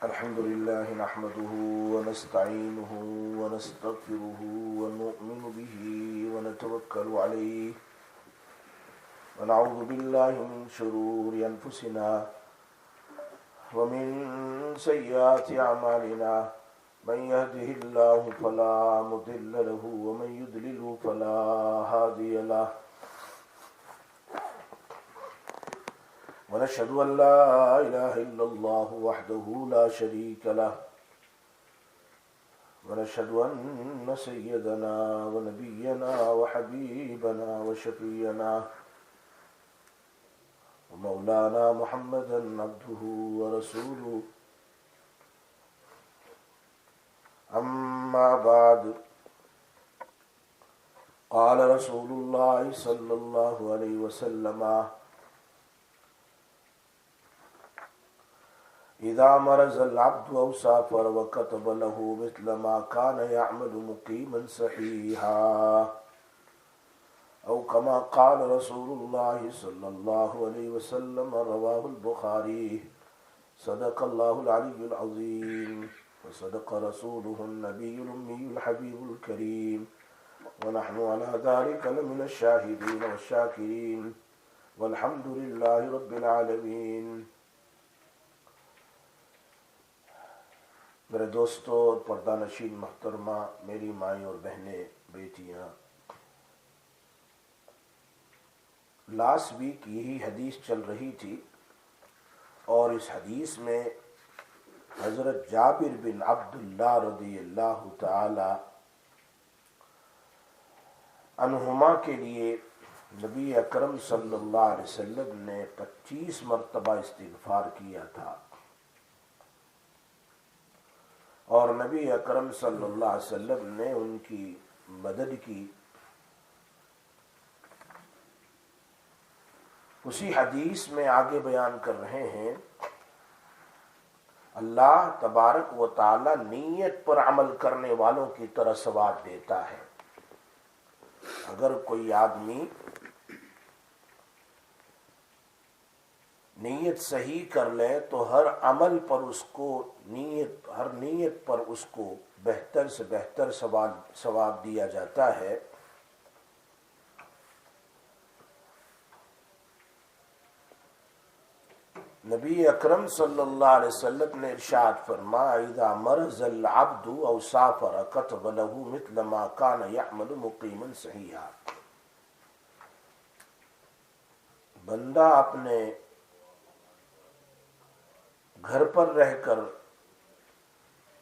الحمد لله نحمده ونستعينه ونستغفره ونؤمن به ونتوكل عليه ونعوذ بالله من شرور أنفسنا ومن سيئات أعمالنا من يهده الله فلا مضل له ومن يضلل فلا هادي له ونشهد أن لا إله إلا الله وحده لا شريك له ونشهد أن سيدنا ونبينا وحبيبنا وشفينا ومولانا محمدا عبده ورسوله أما بعد قال رسول الله صلى الله عليه وسلم إذا مرض العبد أو سافر وكتب له مثل ما كان يعمل مقيما صحيحا أو كما قال رسول الله صلى الله عليه وسلم رواه البخاري صدق الله العلي العظيم وصدق رسوله النبي الأمي الحبيب الكريم ونحن على ذلك لمن الشاهدين والشاكرين والحمد لله رب العالمين. میرے دوستو اور پردہ نشین محترمہ، میری مائیں اور بہنیں، بیٹیاں، لاسٹ ویک یہی حدیث چل رہی تھی اور اس حدیث میں حضرت جابر بن عبداللہ رضی اللہ تعالی عنہما کے لیے نبی اکرم صلی اللہ علیہ وسلم نے 25 مرتبہ استغفار کیا تھا، اور نبی اکرم صلی اللہ علیہ وسلم نے ان کی مدد کی. اسی حدیث میں آگے بیان کر رہے ہیں اللہ تبارک و تعالی نیت پر عمل کرنے والوں کی طرح ثواب دیتا ہے. اگر کوئی آدمی نیت صحیح کر لے تو ہر عمل پر اس کو ہر نیت پر اس کو بہتر سے بہتر ثواب دیا جاتا ہے. نبی اکرم صلی اللہ علیہ وسلم نے ارشاد فرمایا اذا مرض العبد او سافر كتب له مثل ما كان يعمل مقيما صحيحا. بندہ اپنے گھر پر رہ کر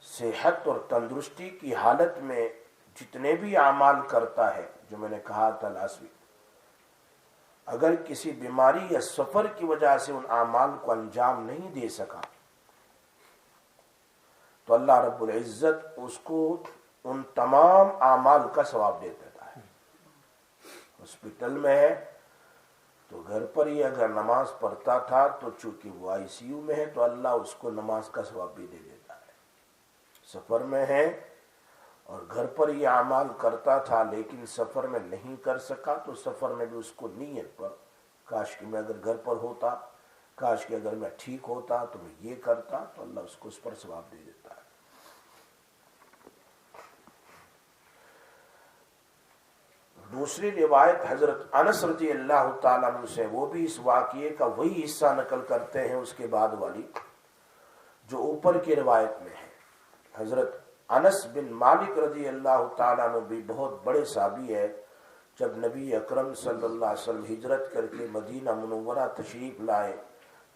صحت اور تندرستی کی حالت میں جتنے بھی اعمال کرتا ہے، جو میں نے کہا تھا لاسٹ، اگر کسی بیماری یا سفر کی وجہ سے ان اعمال کو انجام نہیں دے سکا تو اللہ رب العزت اس کو ان تمام اعمال کا ثواب دے دیتا ہے. ہاسپٹل میں ہے تو گھر پر ہی اگر نماز پڑھتا تھا تو چونکہ وہ ICU میں ہے تو اللہ اس کو نماز کا ثواب بھی دے دیتا ہے. سفر میں ہے اور گھر پر یہ اعمال کرتا تھا لیکن سفر میں نہیں کر سکا تو سفر میں بھی اس کو نیت پر کاش کہ میں اگر گھر پر ہوتا، کاش کہ اگر میں ٹھیک ہوتا تو میں یہ کرتا، تو اللہ اس کو اس پر ثواب دے دیتا ہے. دوسری روایت حضرت انس رضی اللہ تعالیٰ عنہ سے، وہ بھی اس واقعے کا وہی حصہ نقل کرتے ہیں اس کے بعد والی جو اوپر کی روایت میں ہے. حضرت انس بن مالک رضی اللہ تعالیٰ عنہ بھی بہت بڑے صحابی ہے. جب نبی اکرم صلی اللہ علیہ وسلم ہجرت کر کے مدینہ منورہ تشریف لائے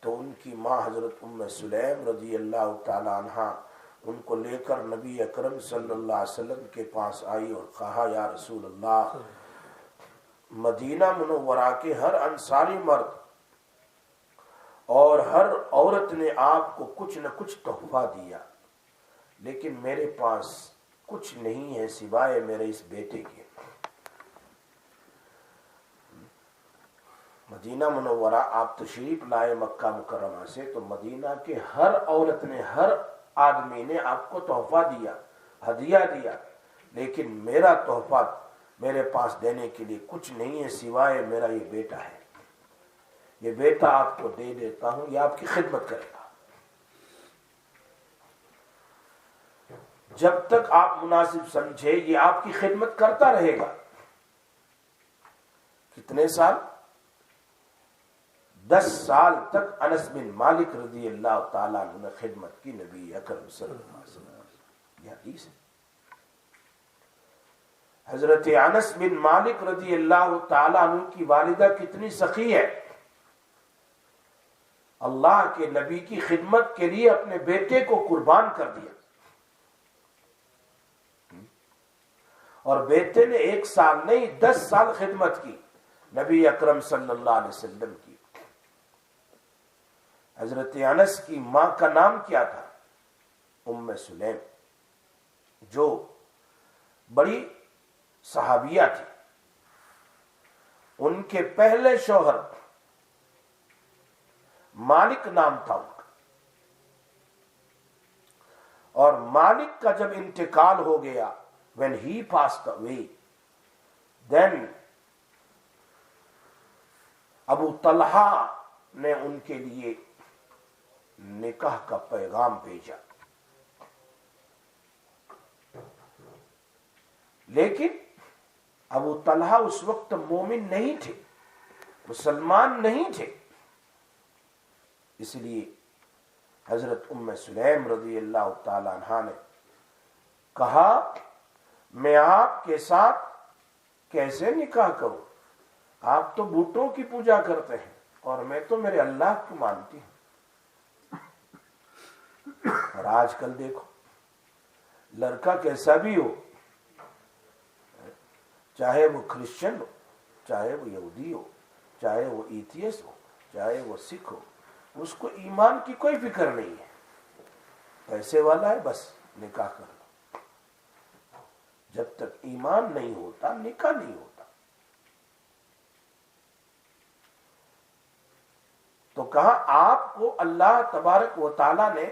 تو ان کی ماں حضرت ام سلیم رضی اللہ تعالیٰ عنہ ان کو لے کر نبی اکرم صلی اللہ علیہ وسلم کے پاس آئی اور کہا یا رسول اللہ، مدینہ منورہ کے ہر انصاری مرد اور ہر عورت نے آپ کو کچھ نہ کچھ تحفہ دیا، لیکن میرے پاس کچھ نہیں ہے سوائے میرے اس بیٹے کے. مدینہ منورہ آپ تشریف لائے مکہ مکرمہ سے تو مدینہ کے ہر عورت نے، ہر آدمی نے آپ کو تحفہ دیا، ہدیہ دیا، لیکن میرا تحفہ میرے پاس دینے کے لیے کچھ نہیں ہے سوائے میرا یہ بیٹا ہے. یہ بیٹا آپ کو دے دیتا ہوں، یہ آپ کی خدمت کرے گا. جب تک آپ مناسب سمجھے یہ آپ کی خدمت کرتا رہے گا. کتنے سال؟ 10 سال تک انس بن مالک رضی اللہ تعالیٰ عنہ نے خدمت کی نبی اکرم صلی اللہ علیہ وسلم. یہ حدیث ہے. حضرت انس بن مالک رضی اللہ تعالیٰ عنہ کی والدہ کتنی سخی ہے. اللہ کے نبی کی خدمت کے لیے اپنے بیٹے کو قربان کر دیا، اور بیٹے نے 1 سال نہیں 10 سال خدمت کی نبی اکرم صلی اللہ علیہ وسلم کی. حضرت انس کی ماں کا نام کیا تھا؟ ام سلیم، جو بڑی صحابیہ تھی. ان کے پہلے شوہر مالک نام تھا ان کا، اور مالک کا جب انتقال ہو گیا، when he passed away, then ابو طلحہ نے ان کے لیے نکاح کا پیغام بھیجا. لیکن ابو طلحہ اس وقت مومن نہیں تھے، مسلمان نہیں تھے. اس لیے حضرت ام سلیم رضی اللہ تعالی عنہ نے کہا میں آپ کے ساتھ کیسے نکاح کروں؟ آپ تو بتوں کی پوجا کرتے ہیں اور میں تو میرے اللہ کو مانتی ہوں. اور آج کل دیکھو لڑکا کیسا بھی ہو، چاہے وہ کرسچن ہو، چاہے وہ یہودی ہو، چاہے وہ ایتھیسٹ ہو، چاہے وہ سکھ ہو، اس کو ایمان کی کوئی فکر نہیں ہے. پیسے والا ہے بس نکاح کر لو. جب تک ایمان نہیں ہوتا نکاح نہیں ہوتا. تو کہا آپ کو اللہ تبارک و تعالی نے،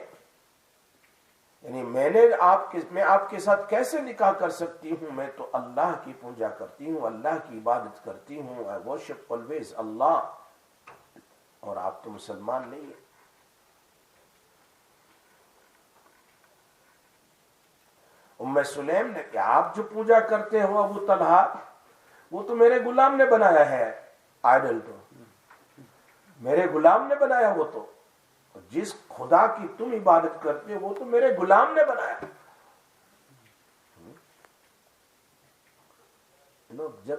یعنی میں آپ کے ساتھ کیسے نکاح کر سکتی ہوں؟ میں تو اللہ کی پوجا کرتی ہوں، اللہ کی عبادت کرتی ہوں. I worship always اللہ. اور آپ تو مسلمان نہیں ہیں. ام سلیم نے کہ آپ جو پوجا کرتے ہو ابو طلحہ، وہ تو میرے غلام نے بنایا ہے. آئیڈل تو میرے غلام نے بنایا. وہ تو جس خدا کی تم عبادت کرتے ہو وہ تو میرے غلام نے بنایا. جب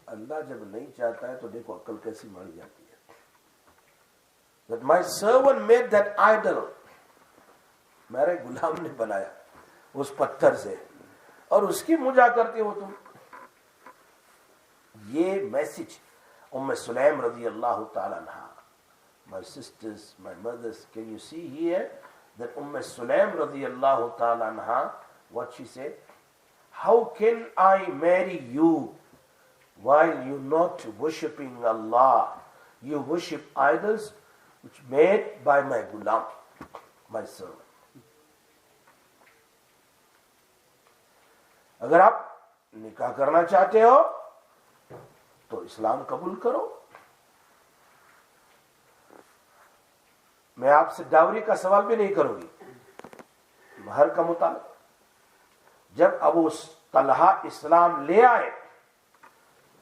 اللہ جب نہیں چاہتا ہے تو دیکھو عقل کیسی مر جاتی ہے. That my servant made that idol. میرے غلام نے بنایا اس پتھر سے، اور اس کی پوجا کرتے ہو تم. یہ میسج ام سلیم رضی اللہ تعالی عنہ. My sisters, my mothers, can you see here that Sulaim radiallahu ta'ala anha, what she said? How can I marry you while you're not worshipping Allah? You worship idols which made by my ghulam, my servant. اگر آپ نکاح کرنا چاہتے ہو تو اسلام قبول کرو. میں آپ سے ڈاوری کا سوال بھی نہیں کروں گی. مہر کا مطالبہ. جب ابو طلحہ اسلام لے آئے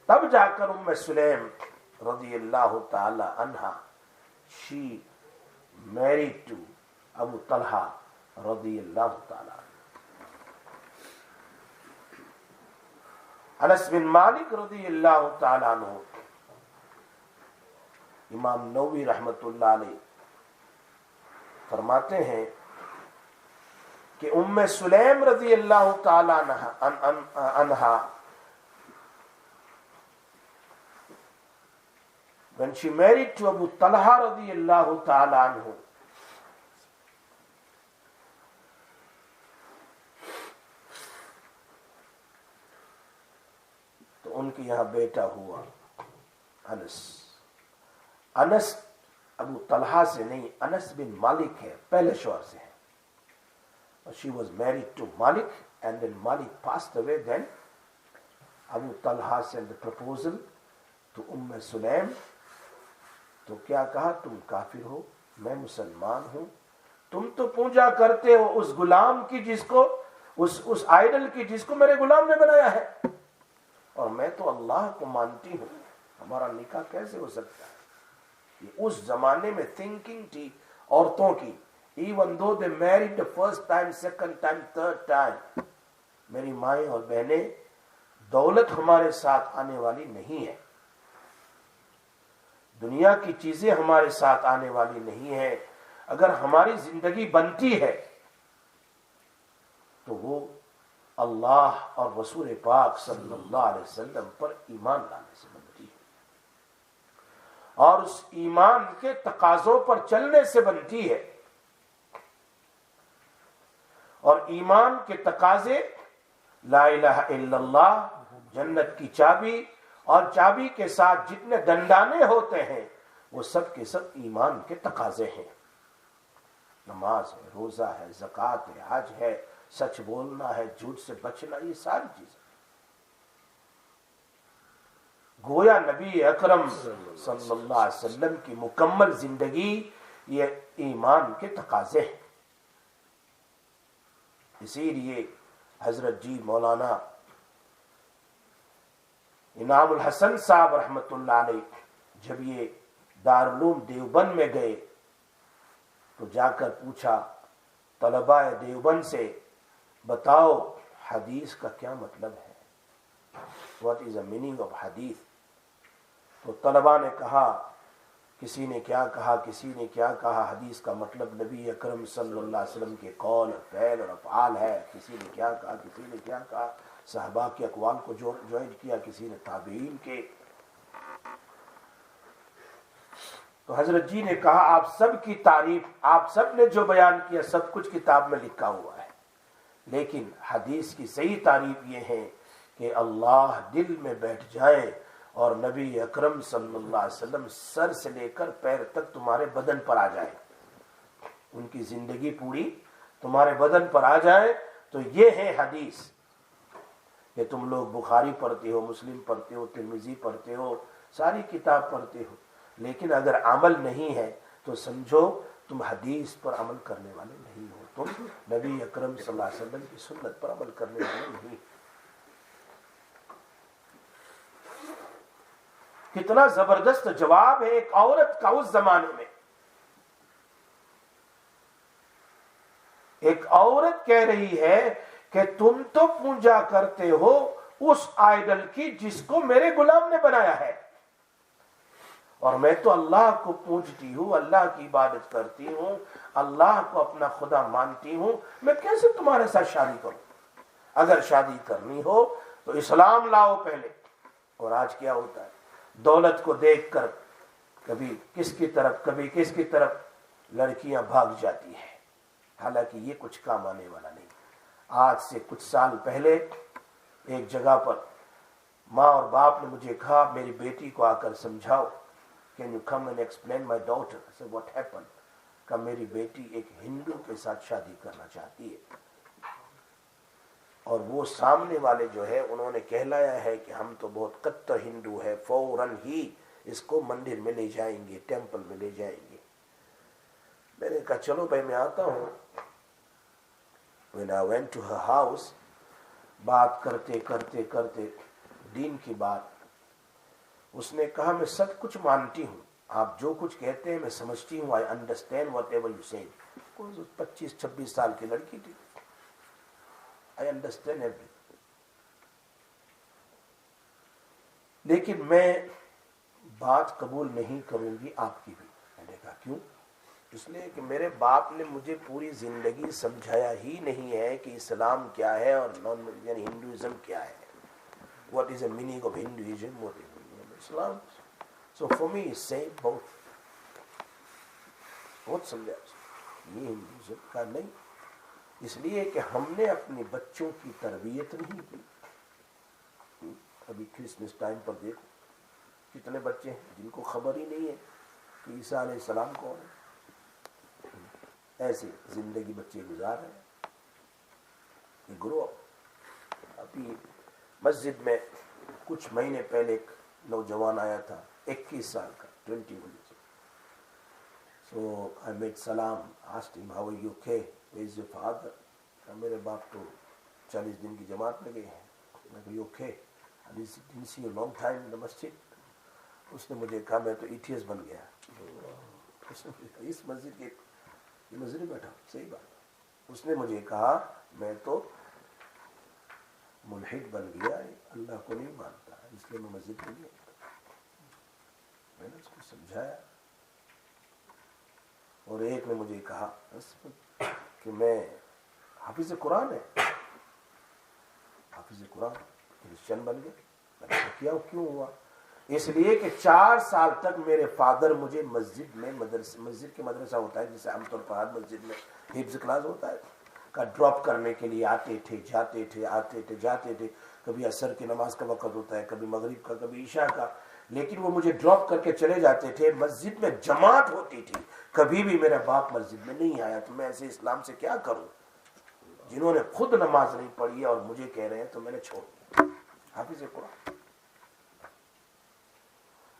تب جا کر ام سلیم رضی اللہ تعالی عنہا she married to ابو طلحہ رضی اللہ تعالی عنہ. انس بن مالک رضی اللہ تعالی عنہ، امام نووی رحمت اللہ علیہ فرماتے ہیں کہ ام سلیم رضی اللہ تعالی عنہا when she married to Abu Talha رضی اللہ تعالی عنہ، تو ان کے یہاں بیٹا ہوا انس. انس ابو طلحہ سے نہیں، انس بن مالک ہے، پہلے شوہر سے ہے. She was married to Malik and then Malik passed away. Then Abu Talha sent the proposal to Sulaim. تو کیا کہا؟ تم کافر ہو، میں مسلمان ہوں. تم تو پوجا کرتے ہو اس غلام کی جس کو उस आइडल की जिसको मेरे गुलाम ने बनाया है, और मैं तो अल्लाह को मानती हूं, हमारा निकाह कैसे हो सकता है? ये उस जमाने में थिंकिंग थी औरतों की। Even though they married the first time, second time, third time, मेरी माएं और बहनें, दौलत हमारे साथ आने वाली नहीं है, दुनिया की चीजें हमारे साथ आने वाली नहीं है। अगर हमारी जिंदगी बनती है तो वो अल्लाह और रसूल पाक सल्लल्लाहु अलैहि वसल्लम पर ईमान लाने से बनती है, और उस ईमान के तकाजों पर चलने से बनती है। और ईमान के तकाजे ला इलाहा इल्लल्लाह, जन्नत की चाबी, और चाबी के साथ जितने दंडाने होते हैं वो सब के सब ईमान के तकाजे हैं। नमाज है, रोजा है, ज़कात है, हज है, सच बोलना है, झूठ से बचना, ये सारी चीजें। गोया नबी अकरम सल्लल्लाहु अलैहि वसल्लम की मुकम्मल जिंदगी ये ईमान के तकाजे हैं। इसीलिए हजरत जी मौलाना इनामुल हसन साहब रहमतुल्लाह अलैह जब ये दारुल देवबंद में गए तो जाकर पूछा तलबा देवबंद से, बताओ हदीस का क्या मतलब है, what is the meaning of हदीस? तो तलबा ने कहा, किसी ने क्या कहा, किसी ने क्या कहा, हदीस का मतलब नबी अकरम सल्लल्लाहु अलैहि वसल्लम के कौल, फ़ैल और अफ़आल है। किसी ने क्या कहा, किसी ने क्या कहा, सहाबा के अक़वाल को ज्वाइन किया, किसी ने ताबीन के। तो हजरत जी ने कहा, आप सब की तारीफ, आप सब ने जो बयान किया सब कुछ किताब में लिखा हुआ है, लेकिन हदीस की सही तारीफ ये है कि अल्लाह दिल में बैठ जाए और नबी अकरम सल्लल्लाहु अलैहि वसल्लम सर से लेकर पैर तक तुम्हारे बदन पर आ जाए, उनकी जिंदगी पूरी तुम्हारे बदन पर आ जाए, तो ये है हदीस। कि तुम लोग बुखारी पढ़ते हो, मुस्लिम पढ़ते हो, तिरमिजी पढ़ते हो, सारी किताब पढ़ते हो, लेकिन अगर अमल नहीं है तो समझो तुम हदीस पर अमल करने वाले नहीं हो, तुम नबी अकरम सल्लल्लाहु अलैहि वसल्लम की सुन्नत पर अमल करने वाले नहीं। कितना जबरदस्त जवाब है एक औरत का उस जमाने में। एक औरत कह रही है कि तुम तो पूजा करते हो उस आइडल की जिसको मेरे गुलाम ने बनाया है, और मैं तो अल्लाह को पूजती हूँ, अल्लाह की इबादत करती हूँ, अल्लाह को अपना खुदा मानती हूँ, मैं कैसे तुम्हारे साथ शादी करूं? अगर शादी करनी हो तो इस्लाम लाओ पहले। और आज क्या होता है, दौलत को देखकर कभी किसकी तरफ कभी किसकी तरफ लड़कियां भाग जाती है, हालांकि ये कुछ काम आने वाला नहीं। आज से कुछ साल पहले एक जगह पर माँ और बाप ने मुझे कहा, मेरी बेटी को आकर समझाओ, can you come and explain my daughter? से व्हाट हैपेंड? का मेरी बेटी एक हिंदू के साथ शादी करना चाहती है, और वो सामने वाले जो है उन्होंने कहलाया है कि हम तो बहुत कट्टर हिंदू है, फौरन ही इसको मंदिर में ले जाएंगे, टेंपल में ले जाएंगे। मैंने कहा चलो भाई मैं आता हूँ। When I went to her house, बात करते करते करते दीन की बात, उसने कहा मैं सब कुछ मानती हूँ, आप जो कुछ कहते हैं मैं समझती हूँ, I understand what ever you से। 25-26 साल की लड़की थी, आई अंडरस्टैंड एवरीथिंग। लेकिन मैं बात कबूल नहीं करूंगी आपकी भी। मैंने कहा क्यों? इसलिए कि मेरे बाप ने मुझे पूरी जिंदगी समझाया ही नहीं है कि इस्लाम क्या है और नॉन यानी हिंदुइज्म क्या है, what is the meaning of Hinduism, what is Islam. So for me is same both, बहुत समझा। ये हिंदुइज्म का नहीं, इसलिए कि हमने अपने बच्चों की तरबियत नहीं की। अभी क्रिसमस टाइम पर देखो कितने बच्चे हैं जिनको खबर ही नहीं है कि ईसा अलैहिस्सलाम कौन है। ऐसे जिंदगी बच्चे गुजार रहे हैं। ग्रो अभी मस्जिद में कुछ महीने पहले एक नौजवान आया था, 21 साल का, 21। सो आई मेड सलाम, asked him how are you, okay, where is your father? मेरे बाप तो 40 दिन की जमात में गए हैं। मैं कहा okay, didn't see you long time in the masjid। उसने मुझे कहा मैं तो ETS बन गया। उसने इस मस्जिद के मस्जिद में बैठा, सही बात। उसने मुझे कहा मैं तो मुल्हिद बन गया, अल्लाह को नहीं मानता, इसलिए मैं मस्जिद में नहीं आता। मैंने उसको समझाया, और एक ने मुझे कहा कि मैं हाफिज कुरान है, हाफिज कुरान क्रिश्चियन बन गया। मैंने क्या क्यों हुआ? इसलिए कि 4 साल तक मेरे फादर मुझे मस्जिद में मस्जिद के मदरसा होता है जिसे आमतौर पर हर मस्जिद में हिफ्ज क्लास होता है का ड्रॉप करने के लिए आते थे, जाते थे, आते थे, जाते थे। कभी असर की नमाज का वक्त होता है, कभी मगरिब का, कभी ईशा का, लेकिन वो मुझे ड्रॉप करके चले जाते थे। मस्जिद में जमात होती थी, कभी भी मेरा बाप मस्जिद में नहीं आया। तो मैं ऐसे इस्लाम से क्या करूं जिन्होंने खुद नमाज नहीं पढ़ी है और मुझे कह रहे हैं, तो मैंने छोड़ दिया हाफिज कुरान।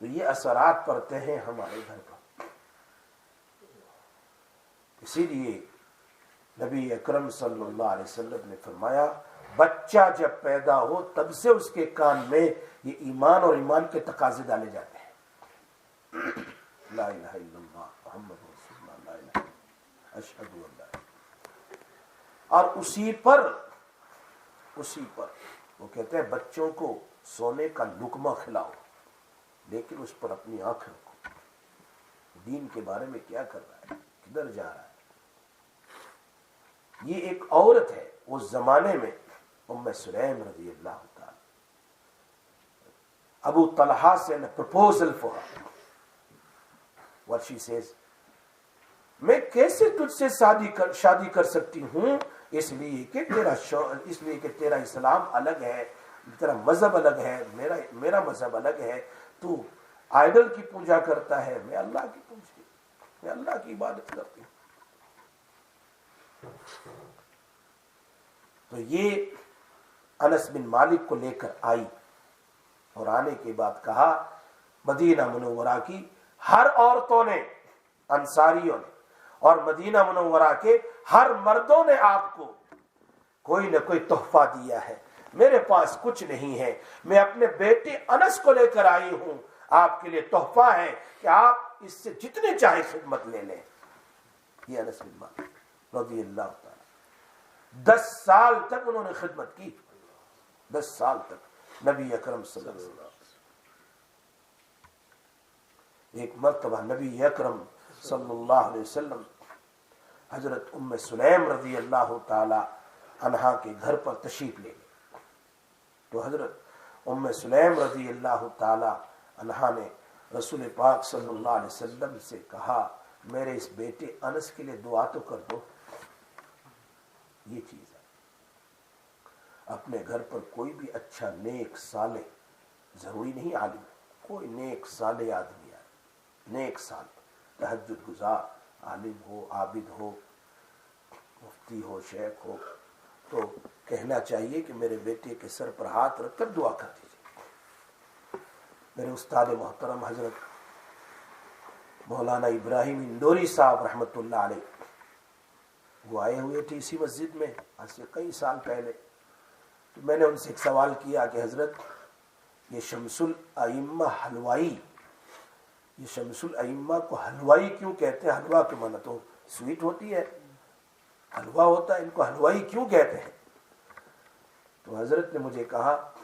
तो ये असरात पड़ते हैं हमारे घर पर। इसीलिए नबी अकरम सल्लल्लाहु अलैहि वसल्लम ने फरमाया, बच्चा जब पैदा हो तब से उसके कान में ये ईमान और ईमान के तकाजे डाले जाते हैं। ला इलाहा इल्लल्लाह मुहम्मद रसूलुल्लाह, ला इलाहा अशहदु अल्ला। और उसी पर वो कहते हैं बच्चों को सोने का लुकमा खिलाओ, लेकिन उस पर अपनी आंख रखो। दीन के बारे में क्या कर रहा है, किधर जा रहा है। ये एक औरत है उस जमाने में, उम्मे सुलैम रज़ी अल्लाह ताला, अबू तलहा से न proposal for what she says, मैं कैसे तुझसे शादी कर सकती हूं, इसलिए कि तेरा इस्लाम अलग है, तेरा मजहब अलग है, मेरा मजहब अलग है। तू आइडल की पूजा करता है, मैं अल्लाह की पूजती हूँ, मैं अल्लाह की इबादत करती हूँ। तो ये अनस बिन मालिक को लेकर आई, और आने के बाद कहा मदीना मुनव्वरा की हर औरतों ने, अंसारियों ने और मदीना मुनव्वरा के हर मर्दों ने आपको कोई न कोई तोहफा दिया है। मेरे पास कुछ नहीं है, मैं अपने बेटे अनस को लेकर आई हूं, आपके लिए तोहफा है कि आप इससे जितने चाहे खिदमत ले लें। ये अनस बिन मालिक रज़ी अल्लाह ताला 10 साल तक उन्होंने खिदमत की, 10 साल तक नबी अकरम सल्लल्लाहु अलैहि वसल्लम। एक मर्तबा नबी अकरम सल्लल्लाहु अलैहि वसल्लम हजरत उम्मे सुलैम रज़ी अल्लाह ताला अन्हा के घर पर तशरीफ ले गए। तो हजरत उम्मे सुलैम रज़ी अल्लाह ताला अन्हा ने रसूल पाक सल्लल्लाहु अलैहि वसल्लम से कहा, मेरे इस बेटे अनस के लिए दुआ तो कर दो। ये चीज है, अपने घर पर कोई भी अच्छा नेक साले, जरूरी नहीं आलिम, कोई नेक साले आदमी आए, नेक साले, तहज्जुद गुजार आलिम हो, आबिद हो, मुफ्ती हो, शेख हो, तो कहना चाहिए कि मेरे बेटे के सर पर हाथ रखकर दुआ कर दीजिए। मेरे उस्ताद मोहतरम हजरत मौलाना इब्राहिम इंदौरी साहब रहमतुल्लाह अलैह, वो आए हुए थे इसी मस्जिद में आज से कई साल पहले। तो मैंने उनसे एक सवाल किया कि हजरत ये शमसुल अइम्मा हलवाई, ये शमसुल अइम्मा को हलवाई क्यों कहते हैं? हलवा के माना तो स्वीट होती है, हलवा होता है, इनको हलवाई क्यों कहते हैं? तो हजरत ने मुझे कहा,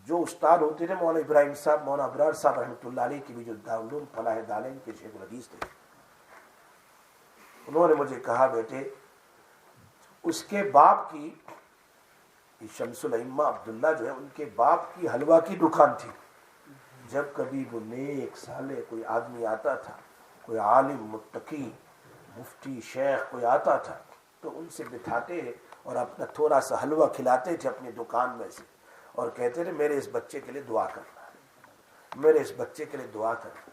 जो उस्ताद होते थे मौलाना इब्राहिम साहब, मौलाना अबरार साहब रहमतुल्लाह अलैह की भी जो दारुल फलाह दालैन के शेख हदीस थे, उन्होंने मुझे कहा बेटे उसके बाप की, शमसुल अइम्मा अब्दुल्ला जो है, उनके बाप की हलवा की दुकान थी। जब कभी वो नेक साले कोई आदमी आता था, कोई आलिम मुत्तकी मुफ्ती शेख कोई आता था, तो उनसे बिठाते और अपना थोड़ा सा हलवा खिलाते थे अपनी दुकान में से, और कहते थे मेरे इस बच्चे के लिए दुआ करना, मेरे इस बच्चे के लिए दुआ करना।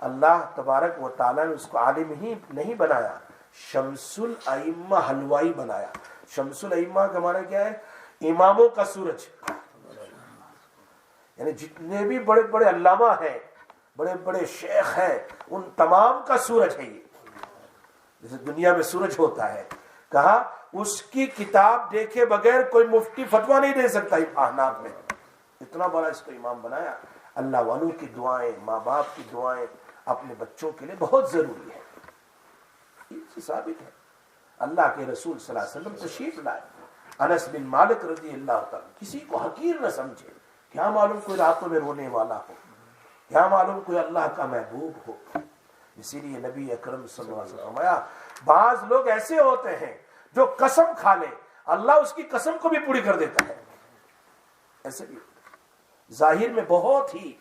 अल्लाह तबारक व तआला ने उसको आलिम ही नहीं बनाया, शमसुल अइम्मा हलवाई बनाया। शमसुल अइम्मा का माना क्या है? इमामों का सूरज, यानी जितने भी बड़े बड़े अल्लामा हैं, बड़े बड़े शेख हैं, उन तमाम का सूरज है ये। जैसे दुनिया में सूरज होता है, कहा اس کی کتاب دیکھے بغیر کوئی مفتی فتوا نہیں دے سکتا احناف میں. اتنا بڑا اس کو امام بنایا. اللہ والوں کی دعائیں، ماں باپ کی دعائیں اپنے بچوں کے لیے بہت ضروری ہے. یہ ثابت ہے. اللہ کے رسول صلی اللہ علیہ وسلم تشریف لائے. انس بن مالک رضی اللہ تعالیٰ، کسی کو حقیر نہ سمجھے. کیا معلوم کوئی راتوں میں رونے والا ہو، کیا معلوم کوئی اللہ کا محبوب ہو. اسی لیے نبی اکرم صلی اللہ علیہ وسلم فرمایا بعض لوگ ایسے ہوتے ہیں جو قسم کھا لے اللہ اس کی قسم کو بھی پوری کر دیتا ہے. ایسے بھی ظاہر میں بہت ہی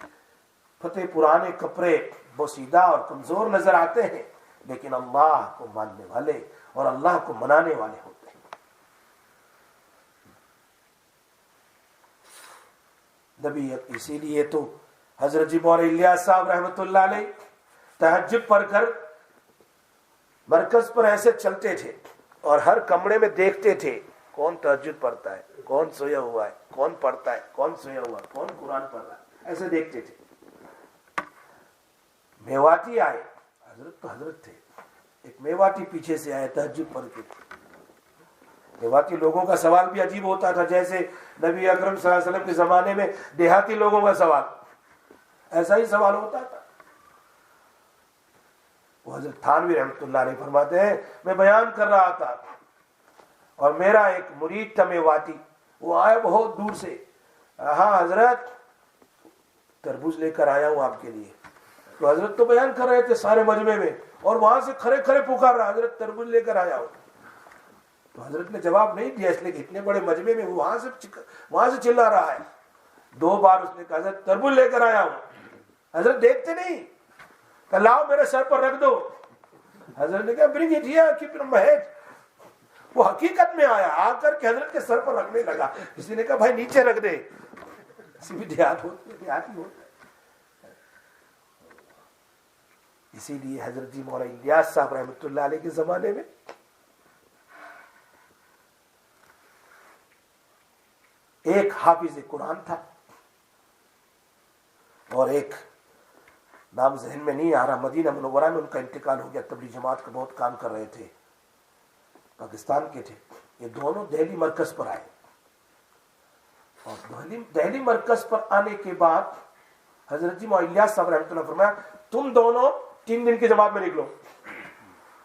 فتح پرانے کپڑے بوسیدہ اور کمزور نظر آتے ہیں، لیکن اللہ کو ماننے والے اور اللہ کو منانے والے ہوتے ہیں. نبی اسی لیے تو حضرت جی مولانا الیاس صاحب رحمۃ اللہ علیہ تہجد پڑھ کر مرکز پر ایسے چلتے تھے اور ہر کمرے میں دیکھتے تھے کون تہجد پڑھتا ہے، کون سویا ہوا ہے، کون پڑھتا ہے، کون سویا ہوا ہے، کون قرآن پڑھ رہا ہے. ایسے دیکھتے تھے. میواتی آئے، حضرت تو حضرت تھے، ایک میواتی پیچھے سے آئے تہجد پڑھ کے. میواتی لوگوں کا سوال بھی عجیب ہوتا تھا، جیسے نبی اکرم صلی اللہ علیہ وسلم کے زمانے میں دیہاتی لوگوں کا سوال، ایسا ہی سوال ہوتا تھا. وہ حضرت تھانوی رحمۃ اللہ علیہ فرماتے ہیں میں بیان کر رہا تھا اور میرا ایک مرید تھا میواتی، وہ آیا بہت دور سے. ہاں حضرت تربوز لے کر آیا ہوں آپ کے لیے. تو حضرت تو بیان کر رہے تھے سارے مجمع میں اور وہاں سے کھڑے کھڑے پکار رہا حضرت تربوز لے کر آیا ہوں. تو حضرت نے جواب نہیں دیا، اس لیے کہ اتنے بڑے مجمع میں وہاں سے چلا رہا ہے. 2 بار اس نے کہا حضرت تربوز لے کر آیا ہوں. حضرت دیکھتے نہیں، کہ لاؤ میرے سر پر رکھ دو. حضرت نے کہا bring it here keep it on my head. وہ حقیقت میں آیا، آ کر کے حضرت کے سر پر رکھنے لگا. کسی نے کہا بھائی نیچے رکھ دے. اسی بھی دیہاتی ہوتے. اسی لیے حضرت جی مولانا الیاس صاحب رحمۃ اللہ علیہ کے زمانے میں ایک حافظ قرآن تھا اور ایک نام ذہن میں نہیں آ رہا، مدینہ منورہ میں ان کا انتقال ہو گیا. تبلیغ جماعت کا بہت کام کر رہے تھے، پاکستان کے تھے. یہ دونوں دہلی مرکز پر آئے اور دہلی مرکز پر آنے کے بعد حضرت جی مولانا الیاس صاحب رحمۃ اللہ فرمایا تم دونوں 3 دن کی جماعت میں نکلو.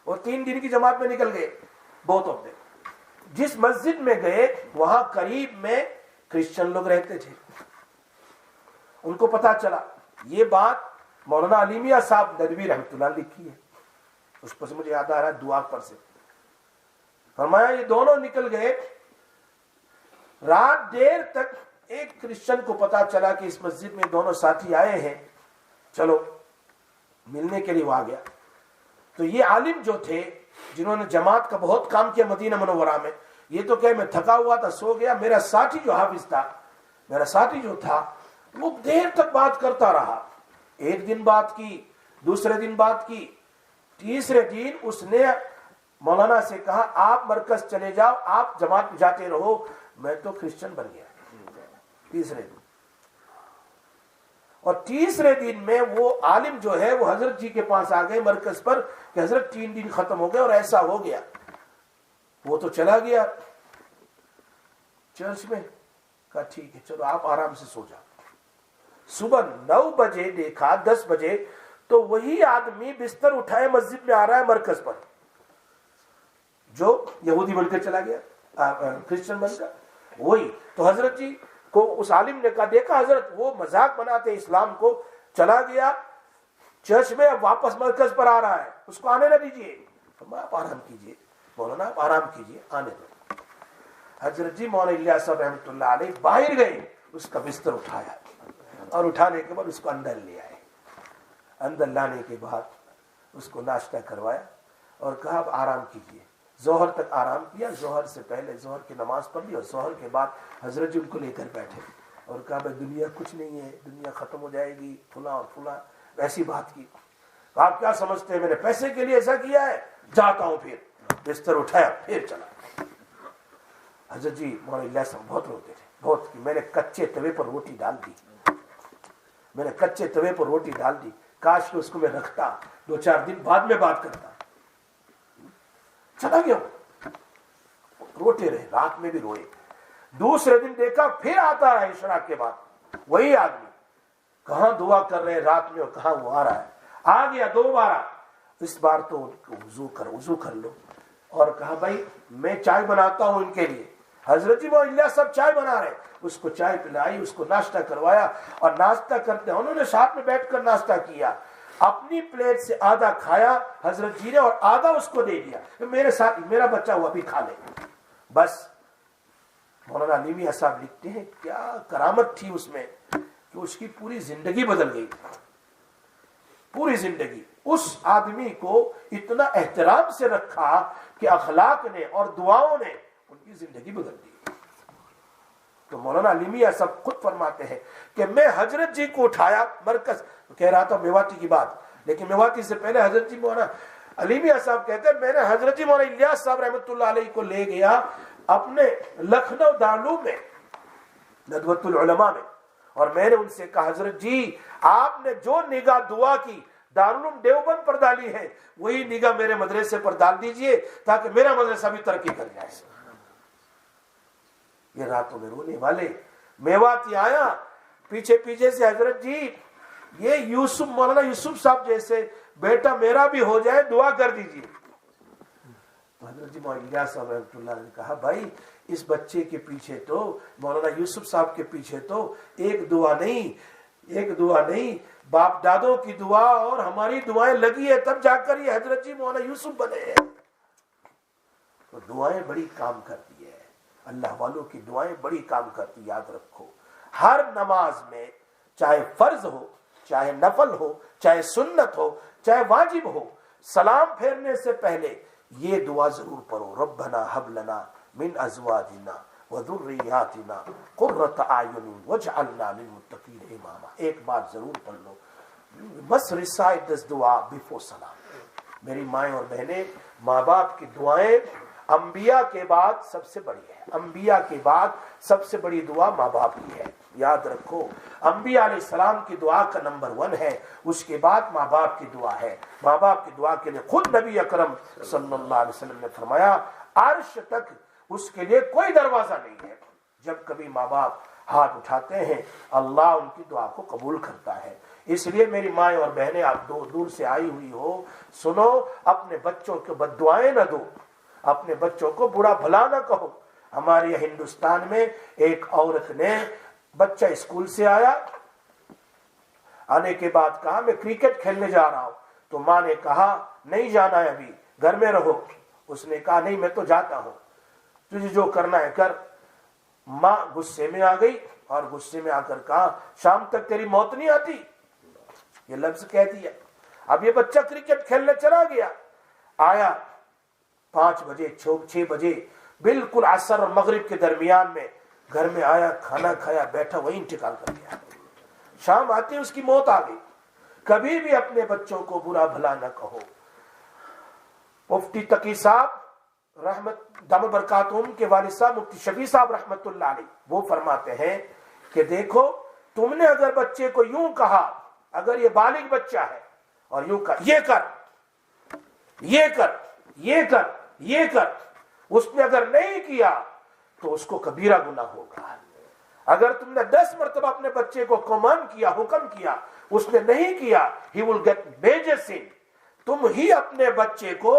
اور 3 دن کی جماعت میں نکل گئے. بہت ہوتے جس مسجد میں گئے وہاں قریب میں کرسچن لوگ رہتے تھے. ان کو پتا چلا یہ بات مولانا علی میاں صاحب ندوی رحمۃ اللہ لکھی ہے. اس پر سے مجھے یاد آ رہا ہے دعا پر سے فرمایا یہ دونوں نکل گئے. رات دیر تک ایک کرسچن کو پتا چلا کہ اس مسجد میں دونوں ساتھی آئے ہیں، چلو ملنے کے لیے وہ آ گیا. تو یہ عالم جو تھے جنہوں نے جماعت کا بہت کام کیا مدینہ منورہ میں، یہ تو کہ میں تھکا ہوا تھا سو گیا. میرا ساتھی جو حافظ تھا، میرا ساتھی جو تھا وہ دیر تک بات کرتا رہا. ایک دن بات کی، دوسرے دن بات کی، تیسرے دن اس نے مولانا سے کہا آپ مرکز چلے جاؤ، آپ جماعت میں جاتے رہو، میں تو کرسچن بن گیا. تیسرے دن اور تیسرے دن میں وہ عالم جو ہے وہ حضرت جی کے پاس آ گئے مرکز پر کہ حضرت 3 دن ختم ہو گئے اور ایسا ہو گیا. وہ تو چلا گیا چرچ میں. کہا ٹھیک ہے چلو آپ آرام سے سو جاؤ. صبح 9 بجے دیکھا 10 بجے تو وہی آدمی بستر اٹھائے مسجد میں آ رہا ہے مرکز پر، جو یہودی بن کر چلا گیا، کرسچن بن کر. وہی تو حضرت جی کو اس عالم نے کہا دیکھا حضرت وہ مذاق بناتے اسلام کو، چلا گیا چرچ میں اب واپس مرکز پر آ رہا ہے، اس کو آنے نہ دیجیے. آپ آرام کیجیے مولانا، آپ آرام کیجیے، آنے دو. حضرت جی مولانا الیاس صاحب رحمۃ اللہ علیہ باہر گئے، اس کا بستر اٹھایا اور اٹھانے کے بعد اس کو اندر لے آئے. اندر لانے کے بعد اس کو ناشتہ کروایا اور کہا اب آرام کیجیے. ظہر تک آرام کیا، ظہر سے پہلے ظہر کی نماز پڑھ لی اور ظہر کے بعد حضرت جی ان کو لے کر بیٹھے اور کہا بھائی دنیا کچھ نہیں ہے، دنیا ختم ہو جائے گی، فلاں اور فلاں ایسی بات کی. آپ کیا سمجھتے ہیں میں نے پیسے کے لیے ایسا کیا ہے؟ جاتا ہوں. پھر بستر اٹھایا پھر چلا. حضرت جی مولانا الیاس صاحب بہت روتے تھے، بہت. میں نے کچے توے پر روٹی ڈال دی، میں نے کچے توے پر روٹی ڈال دی، کاش کہ اس کو میں رکھتا 2-4 دن بعد میں بات کرتا. چلا گیا रोते रहे, रात में भी रोए। दूसरे दिन देखा फिर आता रहा इशराक के बाद वही आदमी, कहां दुआ कर रहे हैं रात में और कहां वो आ रहा है। आ गया दोबारा, इस बार तो वजू कर लो, और कहा भाई मैं चाय बनाता हूं इनके लिए। हजरत जी वो इलियास सब चाय बना रहे, उसको चाय पिलाई, उसको नाश्ता करवाया, और नाश्ता करते उन्होंने साथ में बैठकर नाश्ता किया। अपनी प्लेट से आधा खाया हजरत जी ने और आधा उसको दे दिया, मेरे साथ मेरा बच्चा हुआ भी खा ले। बस मौलाना अली मियां साहब लिखते हैं क्या करामत थी उसमें कि उसकी पूरी जिंदगी बदल गई। पूरी जिंदगी उस आदमी को इतना एहतराम से रखा कि अखलाक ने और दुआओं ने उनकी जिंदगी बदल दी। तो मौलाना अली मियां साहब खुद फरमाते हैं कि मैं हजरत जी को उठाया, मरकज कह रहा था मेवाती की बात, लेकिन मेवाती से पहले हजरत जी मौलाना अली मियां साहब कहते हैं मैंने हजरत जी मौलाना इलियास साहब रहमतुल्लाह अलैह को ले गया अपने लखनऊ दारूल में, नदवतुल उलमा में, और मैंने उनसे कहा हजरत जी आपने जो निगाह दुआ की दारुल देवबंद पर डाली है वही निगाह मेरे मदरसे पर डाल दीजिए ताकि मेरा मदरसा भी तरक्की कर जाए। ये रातों में रोने वाले मेवाती आया पीछे पीछे से, हजरत जी ये यूसुफ मौलाना यूसुफ साहब जैसे बेटा मेरा भी हो जाए दुआ कर दीजिए। तो हजरत जी मौलाना साहब रहमतुल्लाह ने कहा भाई इस बच्चे के पीछे तो मौलाना यूसुफ साहब के पीछे तो एक दुआ नहीं बाप दादों की दुआ और हमारी दुआएं लगी है, तब जाकर ये हजरत जी मौलाना यूसुफ बने हैं। तो दुआएं बड़ी काम करती है, अल्लाह वालों की दुआएं बड़ी काम करती, याद रखो। हर नमाज में चाहे फर्ज हो, चाहे नफल हो, चाहे सुन्नत हो, चाहे वाजिब हो, सलाम फेरने से पहले ये दुआ जरूर पढ़ो, रब्बना हब लना मिन अज़वाजिना व ज़ुर्रिय्यातिना क़ुर्रत आयुन वजअलना लिलमुत्तक़ीन इमामा। एक बार जरूर पढ़ लो, मस्ट रिसाइट दिस दुआ बिफोर सलाम। मेरी माएँ और बहनें, माँ बाप की दुआएं अंबिया के बाद सबसे बड़ी है। अंबिया के बाद सबसे बड़ी दुआ माँ बाप की है, याद रखो। अंबिया अलैहिस्सलाम की दुआ का नंबर 1 है, उसके बाद माँ बाप की दुआ है। माँ बाप की दुआ के लिए खुद नबी अकरम सल्लल्लाहु अलैहि वसल्लम ने फरमाया अर्श तक उसके लिए कोई दरवाजा नहीं है। जब कभी माँ बाप हाथ उठाते हैं अल्लाह उनकी दुआ को कबूल करता है। इसलिए मेरी माएँ और बहनें, आप दूर से आई हुई हो, सुनो, अपने बच्चों को बद्दुआएं न दो, अपने बच्चों को बुरा भला न कहो। हमारे हिंदुस्तान में एक औरत ने, बच्चा स्कूल से आया, आने के बाद कहा मैं क्रिकेट खेलने जा रहा हूं, तो माँ ने कहा नहीं जाना है अभी, घर में रहो। उसने कहा नहीं मैं तो जाता हूं, तुझे जो करना है कर। माँ गुस्से में आ गई और गुस्से में आकर कहा शाम तक तेरी मौत नहीं आती, ये लफ्ज कह दिया। अब ये बच्चा क्रिकेट खेलने चला गया, आया 5 बजे 6 बजे बिल्कुल असर और मगरिब के दरमियान में घर में आया, खाना खाया, बैठा, वही इंतकाल कर गया। शाम आती उसकी मौत आ गई। कभी भी अपने बच्चों को बुरा भला न कहो। मुफ्ती तकी साहब रहमत दाम बरकातुहुम के वालिद साहब मुफ्ती शफी साहब रहमतुल्लाह अलैह, वो फरमाते हैं कि देखो तुमने अगर बच्चे को यूं कहा, अगर ये बालिग बच्चा है और यूं कहा ये कर ये कर ये कर ये कर, उसने अगर नहीं किया तो उसको कबीरा गुनाह होगा। अगर तुमने 10 मरतबा अपने बच्चे को कमांड किया, हुक्म किया, उसने नहीं किया, ही विल गेट मेजर सिन। तुम ही अपने बच्चे को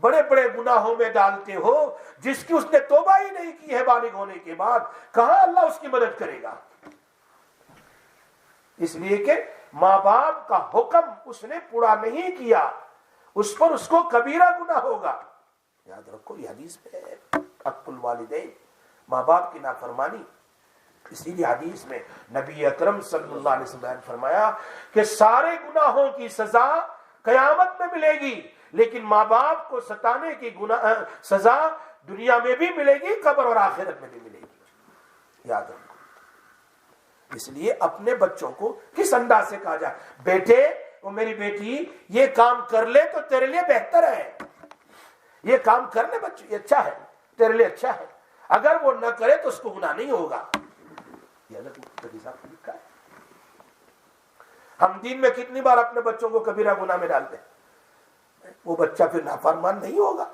बड़े बड़े गुनाहों में डालते हो जिसकी उसने तौबा ही नहीं की है बालिग होने के बाद, कहां अल्लाह उसकी मदद करेगा। इसलिए कि माँ बाप का हुक्म उसने पूरा नहीं किया, उस पर उसको कबीरा गुनाह होगा। याद रखो ये हदीस में है, हक़्क़ुल वालिदैन, माँ बाप की नाफरमानी। इसीलिए हदीस में नबी अकरम सल्लल्लाहु अलैहि वसल्लम ने फरमाया कि सारे गुनाहों की सजा कयामत में मिलेगी, लेकिन माँ बाप को सताने की सजा दुनिया में भी मिलेगी, कब्र और आखिरत में भी मिलेगी। याद रखो। इसलिए अपने बच्चों को किस अंदाज से कहा जाए, बेटे वो मेरी बेटी ये काम कर ले तो तेरे लिए बेहतर है, ये काम करने बच्चे ये अच्छा है, तेरे लिए अच्छा है, अगर वो न करे तो उसको गुनाह नहीं होगा। लिखा है। हम दिन में कितनी बार अपने बच्चों को कबीरा गुनाह में डालते हैं, वो बच्चा फिर नाफरमान नहीं होगा।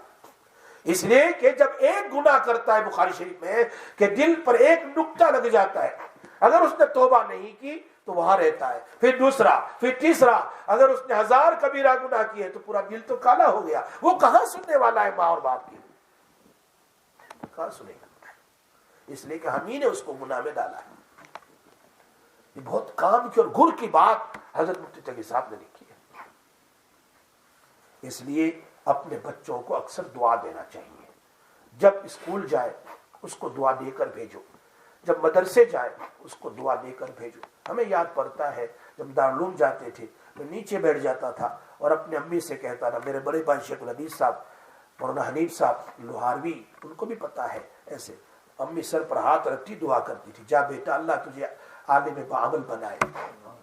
इसलिए कि जब एक गुनाह करता है, बुखारी शरीफ में है कि दिल पर एक नुक्ता लग जाता है, अगर उसने तौबा नहीं की तो वहां रहता है, फिर दूसरा, फिर तीसरा, अगर उसने 1000 कबीरा गुनाह किए तो पूरा दिल तो काला हो गया। वो कहां सुनने वाला है माँ और बाप की, कहां सुनेगा? इसलिए कि हम ही ने उसको गुनाह में डाला है। ये बहुत काम की और गुर की बात हजरत मुफ्ती तकी साहब ने लिखी है। इसलिए अपने बच्चों को अक्सर दुआ देना चाहिए। जब स्कूल जाए उसको दुआ देकर भेजो, जब मदरसे जाए उसको दुआ देकर भेजो। हमें याद पड़ता है जब दारुल जाते थे, मैं नीचे बैठ जाता था और अपनी अम्मी से कहता था, मेरे बड़े भाई शेख हदीस साहब, मौलाना हनीफ साहब लोहारवी, उनको भी पता है, ऐसे अम्मी सर पर हाथ रखती दुआ करती थी, जा बेटा अल्लाह तुझे आगे में बाअमल बनाए।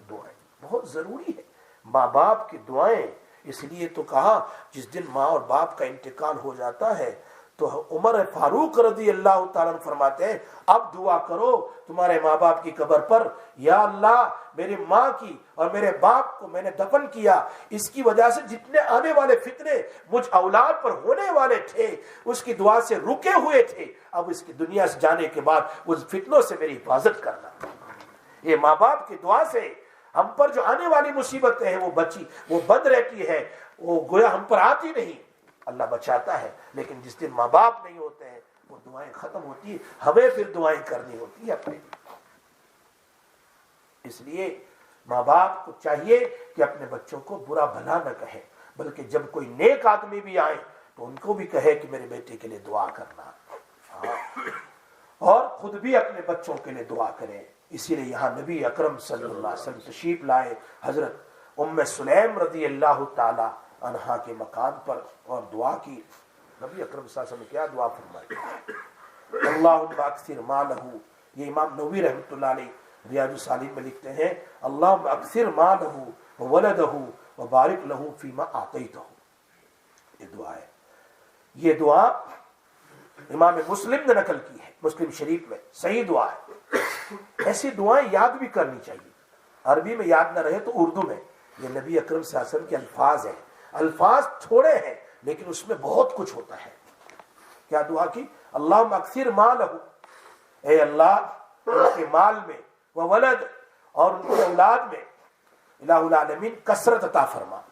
दुआएं बहुत जरूरी है, माँ बाप की दुआएं। इसलिए तो कहा जिस दिन माँ और बाप का इंतकाल हो जाता है तो उमर फारूक रज़ी अल्लाह ताला फरमाते हैं, अब दुआ करो तुम्हारे माँ बाप की कब्र पर, या अल्लाह मेरी माँ की और मेरे बाप को मैंने दफन किया, इसकी वजह से जितने आने वाले फितने मुझ औलाद पर होने वाले थे उसकी दुआ से रुके हुए थे, अब इसकी दुनिया से जाने के बाद उस फितनों से मेरी हिफाजत करना। ये माँ बाप की दुआ से हम पर जो आने वाली मुसीबतें हैं वो बची, वो बंद रहती है, वो गोया हम पर आती नहीं, अल्लाह बचाता है। लेकिन जिस दिन माँ बाप नहीं होते हैं वो दुआएं खत्म होती है, हमें फिर दुआएं करनी होती है अपने। इसलिए माँ बाप को चाहिए कि अपने बच्चों को बुरा भला न कहे, बल्कि जब कोई नेक आदमी भी आए तो उनको भी कहे कि मेरे बेटे के लिए दुआ करना, और खुद भी अपने बच्चों के लिए दुआ करें। इसीलिए यहाँ नबी अकरम सल्लल्लाहु अलैहि वसल्लम तशरीफ लाए हजरत उम्मे सुलैम रज़ी अल्लाह ताला अन्हा के मकान पर और दुआ की। नबी अकरम सल्लल्लाहु अलैहि वसल्लम क्या दुआ फरमाई, अल्लाहुम्मा अक्सिर मालहू, ये इमाम नबवी रहमतुल्लाह अलैह रियाजुस सालिहीन में लिखते हैं, अल्लाहुम्मा अक्सिर मालहू व वलदहू व बारिक लहू फीमा आतैतहू। ये दुआ है, ये दुआ इमाम मुस्लिम ने नकल की है, मुस्लिम शरीफ में, सही दुआ है। ऐसी दुआएं याद भी करनी चाहिए, अरबी में याद न रहे तो उर्दू में, ये नबी अकरम सल्लल्लाहु अलैहि वसल्लम के अल्फाज हैं, अल्फाज थोड़े हैं लेकिन उसमें बहुत कुछ होता है। क्या दुआ की, अल्लाहुम्मा अक्सिर मालहू, ए अल्लाह उनके माल में, व वलद और उनकी औलाद में, इलाहुल आलमीन कसरत अता फरमा,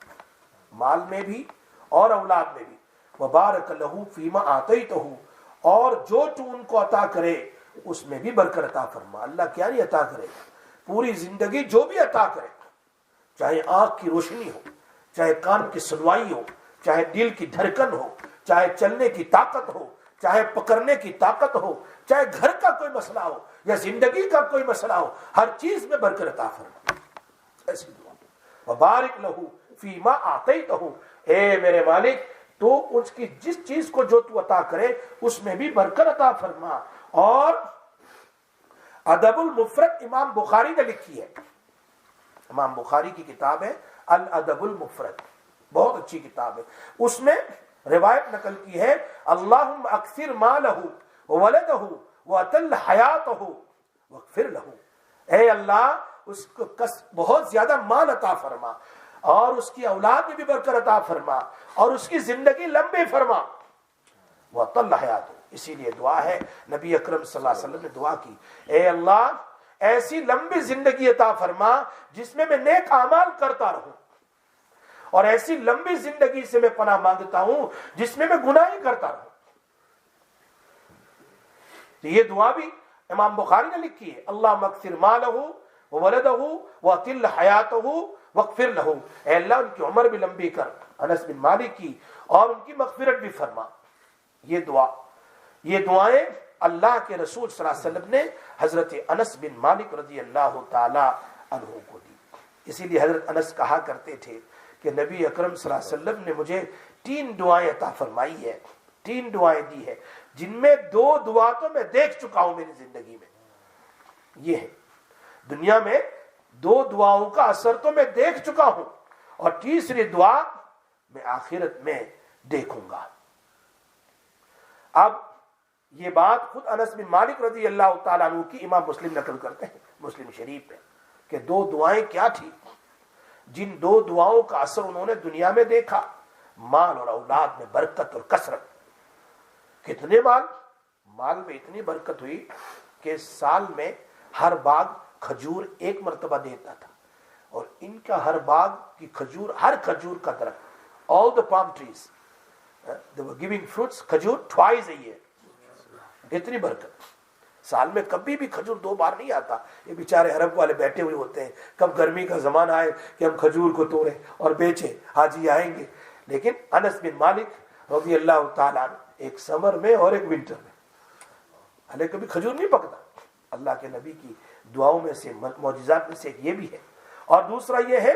माल में भी और औलाद में भी, व बारक लहू फीमा आतैतहू, और जो तू उनको अता करे उसमें भी बरकत अता फरमा। अल्लाह क्या नहीं अता करे, पूरी जिंदगी जो भी अता करे, चाहे आंख की रोशनी हो, चाहे कान की सुनवाई हो, चाहे दिल की धड़कन हो, चाहे चलने की ताकत हो, चाहे पकड़ने की ताकत हो, चाहे घर का कोई मसला हो या जिंदगी का कोई मसला हो, हर चीज में बरकत अता फरमा। ऐसी दुआ, वबारिक लहू फीमा आतैतहू, ए मेरे मालिक तो उसकी जिस चीज को जो तू अता करे उसमें भी बरकत अता फरमा। और अदबुल मुफरद इमाम बुखारी ने लिखी है, इमाम बुखारी की किताब है अल अदबुल मुफरद, बहुत अच्छी किताब है। उसमें रिवायत नकल की है, अल्लाहुम्मा अक्सिर मालहू व वलदहू व अतल हयातहू वगफिर लहू, ए अल्लाह उसको बहुत ज्यादा माल अता फरमा और उसकी औलाद में भी बरकत अता फरमा और उसकी जिंदगी लंबी फरमा, वह अतल हयातहू। इसीलिए दुआ है, नबी अकरम सल्लल्लाहु अलैहि वसल्लम ने दुआ की, ए अल्लाह ऐसी लंबी जिंदगी अता फरमा जिसमें मैं नेक अमाल करता रहूं, और ऐसी लंबी जिंदगी से मैं पनाह मांगता हूं जिसमें मैं गुनाह ही करता रहूं। तो ये दुआ भी इमाम बुखारी ने लिखी है, अल्लाह मक्सिर मालहू व वलदहू व अतिल हयातहू वगफिर लहू, ए अल्लाह उनकी उम्र भी लंबी कर, अनस बिन मालिक की, और उनकी मगफिरत भी फरमा। ये दुआ, ये दुआएं अल्लाह के रसूल सल्लल्लाहु अलैहि वसल्लम ने हजरत अनस बिन मालिक रज़ी अल्लाह ताला अन्हु को दी। इसीलिए हजरत अनस कहा करते थे कि नबी अकरम सल्लल्लाहु अलैहि वसल्लम ने मुझे 3 दुआएं अता फरमाई है, 3 दुआएं दी है, जिनमें 2 दुआ तो मैं देख चुका हूं मेरी जिंदगी में। ये है दुनिया में 2 दुआओं का असर तो मैं देख चुका हूं, और तीसरी दुआ मैं आखिरत में देखूंगा। अब ये बात खुद अनस बिन मालिक रज़ी अल्लाह ताला अन्हु की इमाम मुस्लिम नकल करते हैं मुस्लिम शरीफ में, कि 2 दुआएं क्या थी, जिन 2 दुआओं का असर उन्होंने दुनिया में देखा, माल और औलाद में बरकत और कसरत। कितने माल में इतनी बरकत हुई कि साल में हर बाग खजूर एक मर्तबा देता था, और इनका हर बाग की खजूर, हर खजूर का दरख्त, all the palm trees they were giving fruits, खजूर twice a year. इतनी बरकत। साल में कभी भी खजूर 2 बार नहीं आता। ये बेचारे अरब वाले बैठे हुए होते हैं, कब गर्मी का जमाना आए कि हम खजूर को तोड़ें और बेचें, हाजी आएंगे। लेकिन अनस बिन मालिक रज़ी अल्लाह ताला एक समर में और एक विंटर में, हालांकि कभी खजूर नहीं पकता। अल्लाह के नबी की दुआओं में से, मौजिज़ात में से ये भी है। और दूसरा ये है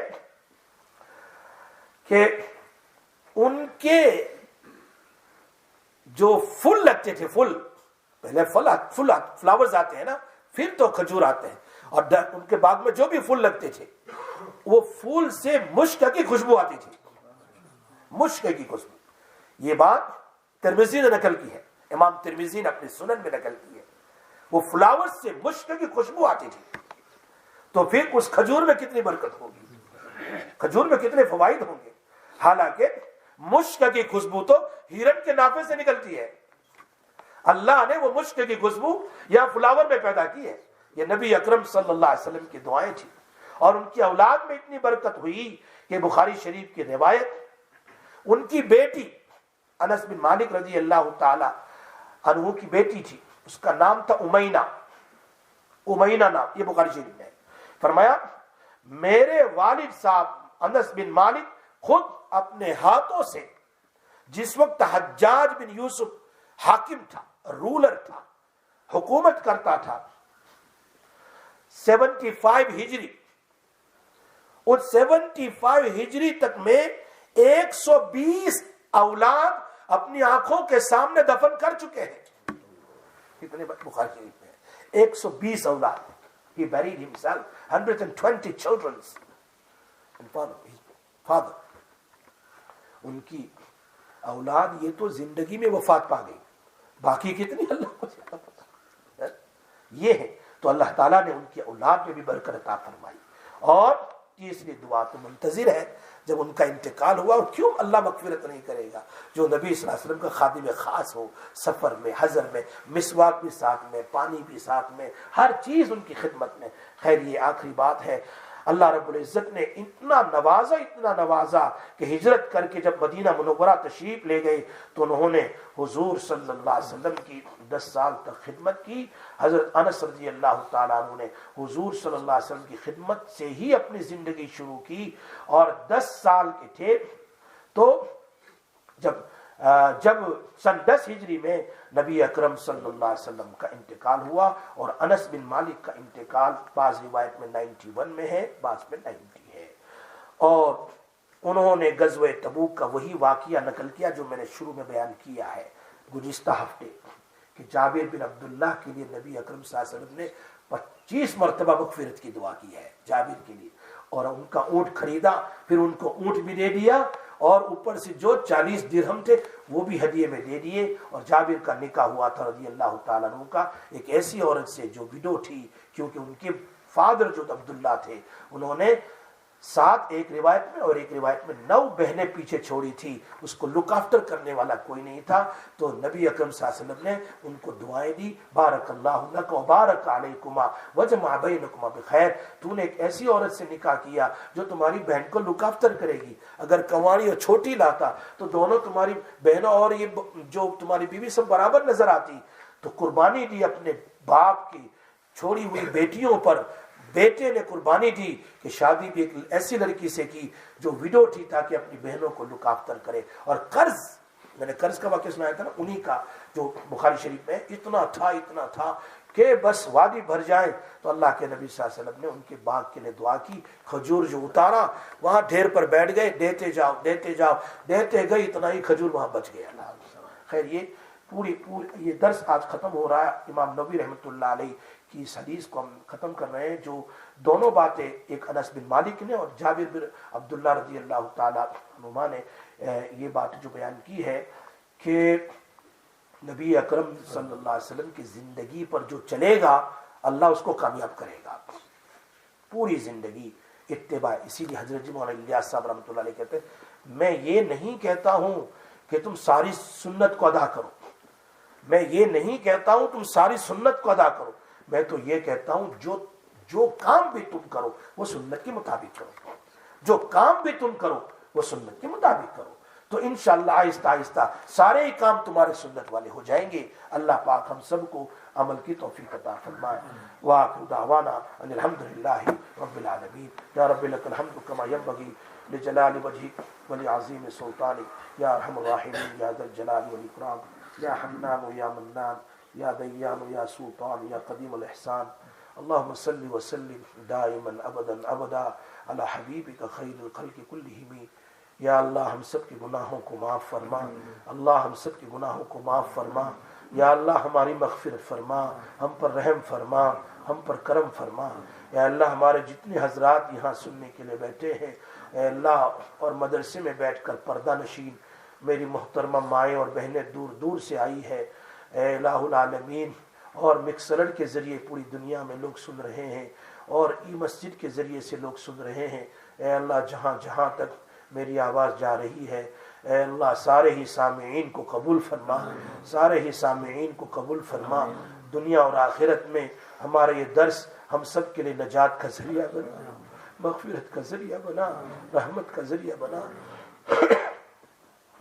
कि उनके जो फूल लगते थे, फूल पहले फ्लावर्स आते हैं ना, फिर तो खजूर आते हैं, और उनके बाग में जो भी फूल लगते थे वो फूल से मुश्क की खुशबू आती थी, मुश्क की खुशबू। ये बात तिरमिज़ी ने नकल की है, इमाम तिरमिज़ी ने अपने सुनन में नकल की है। वो फ्लावर्स से मुश्क की खुशबू आती थी, तो फिर उस खजूर में कितनी बरकत होगी, खजूर में कितने फवाइद होंगे। हालांकि मुश्क की खुशबू तो हिरन के नाफे से निकलती है, अल्लाह ने वो मुश्क की खुशबू या फ्लावर में पैदा की है। ये नबी अकरम सल्लल्लाहु अलैहि वसल्लम की दुआएं थी, और उनकी औलाद में इतनी बरकत हुई कि बुखारी शरीफ की रिवायत, उनकी बेटी अनस बिन मालिक रज़ी अल्लाह ताला अन्हु की बेटी थी, उसका नाम था उमैना नाम, ये बुखारी शरीफ में है। फरमाया मेरे वालिद साहब अनस बिन मालिक खुद अपने हाथों से, जिस वक्त हज्जाज बिन यूसुफ हाकिम था, रूलर था, हुकूमत करता था, 75 हिजरी, उस 75 हिजरी तक में 120 औलाद अपनी आंखों के सामने दफन कर चुके हैं। कितने बुखारी शरीफ में 120 औलाद। He buried himself 120 children in his father. उनकी औलाद ये तो जिंदगी में वफात पा गई, बाकी कितनी अल्लाह को पता है। ये है तो अल्लाह ताला ने उनकी औलाद में भी बरकत अता फरमाई। और तीसरी दुआ तो मुंतजिर है जब उनका इंतकाल हुआ, और क्यों अल्लाह मगफिरत नहीं करेगा, जो नबी सल्लल्लाहु अलैहि वसल्लम का खादिम खास हो, सफर में, हजर में, मिसवाक भी साथ में, पानी भी साथ में, हर चीज उनकी खिदमत में। खैर ये आखिरी बात है, अल्लाह रब्बुल इज्जत ने इतना नवाजा कि हिजरत करके जब मदीना मुनव्वरा तशरीफ ले गए तो उन्होंने हुजूर सल्लल्लाहु अलैहि वसल्लम की 10 साल तक खिदमत की। हजरत अनस रज़ी अल्लाह ताला अन्हु ने हुजूर सल्लल्लाहु अलैहि वसल्लम की खिदमत से ही अपनी जिंदगी शुरू की, और 10 साल के थे तो जब सन 10 हिजरी में नबी अकरम सल्लल्लाहु अलैहि वसल्लम का इंतकाल हुआ, और अनस बिन मालिक का इंतकाल बाज़ रिवायत में 91 में है, बाज़ में 90 है। और उन्होंने गज़वे तबूक का वही वाक़िया नकल किया जो मैंने शुरू में बयान किया है गुज़िश्ता हफ्ते, कि जाबिर बिन अब्दुल्लाह के लिए नबी अकरम सल्लल्लाहु अलैहि वसल्लम ने 25 मरतबा मग़फ़िरत की दुआ की है जाबिर के लिए, और उनका ऊँट खरीदा, फिर उनको ऊँट भी दे दिया, और ऊपर से जो 40 दिरहम थे वो भी हदिये में दे दिए। और जाबिर का निकाह हुआ था रज़ी अल्लाह ताला अन्हु का एक ऐसी औरत से जो विडो थी, क्योंकि उनके फादर जो अब्दुल्ला थे उन्होंने 7 एक रिवायत में और एक रिवायत में 9 बहनें पीछे छोड़ी थी, उसको लुक आफ्टर करने वाला कोई नहीं था। तो नबी अकरम सल्लल्लाहु अलैहि वसल्लम ने उनको दुआएं दी, बारकल्लाहु लक व बारक अलैकुमा वजमा बैनकुमा बिखैर, तूने एक ऐसी औरत से निकाह किया जो तुम्हारी बहन को लुक आफ्टर करेगी। अगर कंवारी और छोटी लाता तो दोनों तुम्हारी बहनों और ये जो तुम्हारी बीवी सब बराबर नजर आती। तो कुर्बानी दी अपने बाप की छोड़ी हुई बेटियों पर, बेटे ने कुर्बानी दी कि शादी भी एक ऐसी लड़की से की जो विडो थी, ताकि अपनी बहनों को लुक आफ्टर करे। और कर्ज, मैंने कर्ज का वाक़या सुनाया था ना, उन्हीं का जो बुखारी शरीफ में इतना था कि बस वादी भर जाए। तो अल्लाह के नबी सल्लल्लाहु अलैहि वसल्लम ने उनके बाग के लिए दुआ की, खजूर जो उतारा वहां ढेर पर बैठ गए, देते जाओ देते गए, इतना ही खजूर वहां बच गया। खैर ये पूरी ये दर्स आज खत्म हो रहा है। इमाम नबी रहमतुल्लाह अलैह की इस हदीस को हम खत्म कर रहे हैं, जो दोनों बातें, एक अनस बिन मालिक ने और जाबिर बिन अब्दुल्ला रज़ी अल्लाह ताला अन्हुमा ने ये बात जो बयान की है कि नबी अकरम सल्लल्लाहु अलैहि वसल्लम की जिंदगी पर जो चलेगा अल्लाह उसको कामयाब करेगा, पूरी जिंदगी इत्तिबा। इसीलिए हजरत जी मौलाना इलियास साहब रहमतुल्लाह अलैह कहते हैं, मैं ये नहीं कहता हूं कि तुम सारी सुन्नत को अदा करो, میں یہ نہیں کہتا ہوں تم ساری سنت کو ادا کرو، میں تو یہ کہتا ہوں جو کام بھی تم کرو وہ سنت کے مطابق کرو، جو کام بھی تم کرو وہ سنت کے مطابق کرو، تو انشاءاللہ آہستہ آہستہ سارے ہی کام تمہارے سنت والے ہو جائیں گے۔ اللہ پاک ہم سب کو عمل کی توفیق عطا فرمائے۔ وآخر دعوانا ان الحمدللہ رب العالمین۔ یا رب لک الحمد کما ینبغی لجلال وجهک ولعظیم سلطانک، یا ارحم الراحمین، یا ذا الجلال والاکرام، یا حنان یا منان، یا دیان یا سلطان، یا قدیم الاحسان۔ اللہم صلی وسلم دائما ابدا ابدا علی حبیبک خیر الخلق کلہم۔ یا اللہ ہم سب کے گناہوں کو معاف فرما، اللہ ہم سب کے گناہوں کو معاف فرما، یا اللہ ہماری مغفرت فرما، ہم پر رحم فرما، ہم پر کرم فرما۔ یا اللہ ہمارے جتنے حضرات یہاں سننے کے لیے بیٹھے ہیں، اے اللہ اور مدرسے میں بیٹھ کر پردہ نشین میری محترمہ مائیں اور بہنیں دور دور سے آئی ہے، اے الہ العالمین، اور مکسلر کے ذریعے پوری دنیا میں لوگ سن رہے ہیں، اور ای مسجد کے ذریعے سے لوگ سن رہے ہیں، اے اللہ جہاں جہاں تک میری آواز جا رہی ہے، اے اللہ سارے ہی سامعین کو قبول فرما، سارے ہی سامعین کو قبول فرما۔ دنیا اور آخرت میں ہمارا یہ درس ہم سب کے لیے نجات کا ذریعہ بنا، مغفرت کا ذریعہ بنا، رحمت کا ذریعہ بنا۔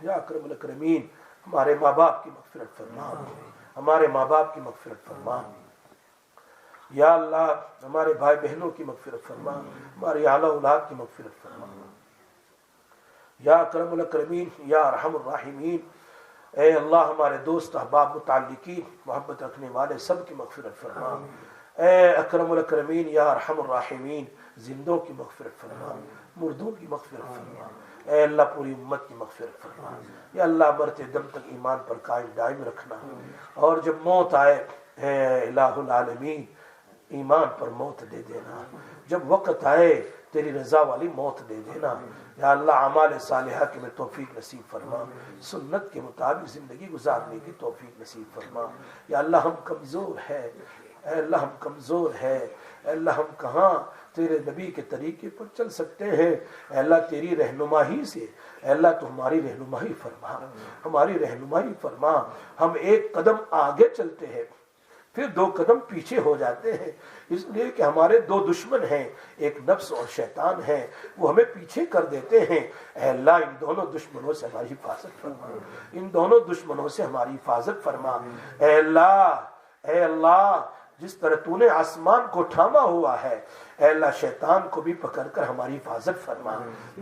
یا اکرم الاکرمین، ہمارے ماں باپ کی مغفرت فرما، ہمارے ماں باپ کی مغفرت فرما۔ یا اللہ ہمارے بھائی بہنوں کی مغفرت فرما، ہماری اعلیٰ اولاد کی مغفرت فرما۔ یا اکرم الاکرمین، یا ارحم الراحمین، اے اللہ ہمارے دوست احباب متعلقین محبت رکھنے والے سب کی مغفرت فرما۔ اے اکرم الاکرمین یا ارحم الراحمین، زندوں کی مغفرت فرما، مردوں کی مغفرت فرما۔ اے اللہ پوری امت کی مغفرت فرما۔ یا اللہ مرتے دم تک ایمان پر قائم دائم رکھنا، اور جب موت آئے اے الہ العالمین ایمان پر موت دے دینا، جب وقت آئے تیری رضا والی موت دے دینا۔ یا اللہ اعمال صالحہ کے میں توفیق نصیب فرما، سنت کے مطابق زندگی گزارنے کی توفیق نصیب فرما۔ یا اللہ ہم کمزور ہیں، اے اللہ ہم کمزور ہیں، اے اللہ ہم کہاں تیرے نبی کے طریقے پر چل سکتے ہیں، اے اللہ تیری رہنمائی سے، اے اللہ تو ہماری رہنمائی فرما، ہماری رہنمائی فرما۔ ہم ایک قدم آگے چلتے ہیں پھر دو قدم پیچھے ہو جاتے ہیں، اس لیے کہ ہمارے دو دشمن ہیں، ایک نفس اور شیطان ہے، وہ ہمیں پیچھے کر دیتے ہیں۔ اے اللہ ان دونوں دشمنوں سے ہماری حفاظت فرما، ان دونوں دشمنوں سے ہماری حفاظت فرما۔ اے اللہ جس طرح تو نے آسمان کو تھاما ہوا ہے، اے اللہ شیطان کو بھی پکڑ کر ہماری حفاظت فرما،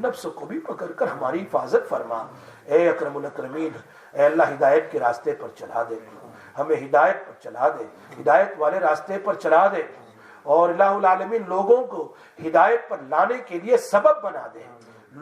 نفس کو بھی پکڑ کر ہماری حفاظت فرما۔ اے اکرم الاکرمین، اے اللہ ہدایت کے راستے پر چلا دے، ہمیں ہدایت پر چلا دے، ہدایت والے راستے پر چلا دے، اور الہ العالمین لوگوں کو ہدایت پر لانے کے لیے سبب بنا دے،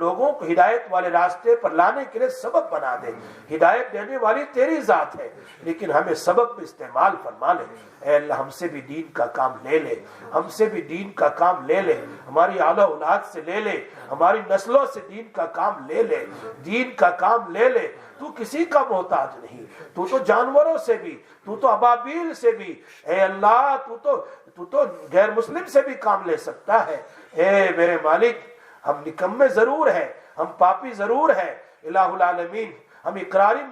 لوگوں کو ہدایت والے راستے پر لانے کے لیے سبب بنا دے۔ ہدایت دینے والی تیری ذات ہے، لیکن ہمیں سبب میں استعمال فرما لے۔ اے اللہ ہم سے بھی دین کا کام لے لے، ہم سے بھی دین کا کام لے لے، ہماری اعلیٰ اولاد سے لے لے، ہماری نسلوں سے دین کا کام لے لے، دین کا کام لے لے۔ تو کسی کا محتاج نہیں، تو تو جانوروں سے بھی، تو تو ابابیل سے بھی، اے اللہ تو تو غیر مسلم سے بھی کام لے سکتا ہے۔ اے میرے مالک ہم نکمے ضرور ہیں، ہم پاپی ضرور ہیں، الہ العالمین ہم اقراری